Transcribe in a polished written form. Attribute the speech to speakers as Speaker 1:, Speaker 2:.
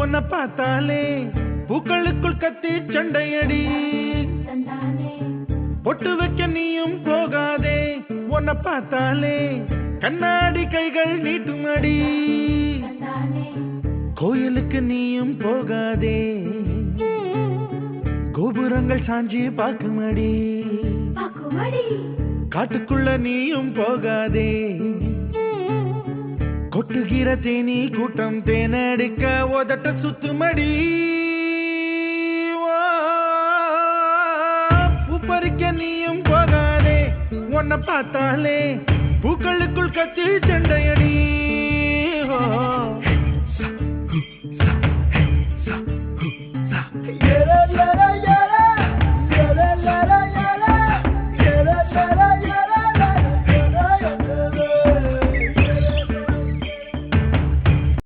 Speaker 1: உன்னை பார்த்தாலே பூக்களுக்குள் கத்தி சண்டையடி பொட்டு வைக்க நீயும் போகாதே உன்னை பார்த்தாலே கண்ணாடி கைகள் நீட்டுமடி கோயிலுக்கு நீயும் போகாதே கோபுரங்கள் சாஞ்சி பாக்குமடி காட்டுக்குள்ள நீயும் போகாதே கொட்டுகிற தேனி கூட்டம் தேனடிக்க உதட்ட சுத்துமடி பூப்பறிக்க நீயும் போகாதே உன்னை பார்த்தாலே பூக்களுக்குள் கத்தி சண்டையடி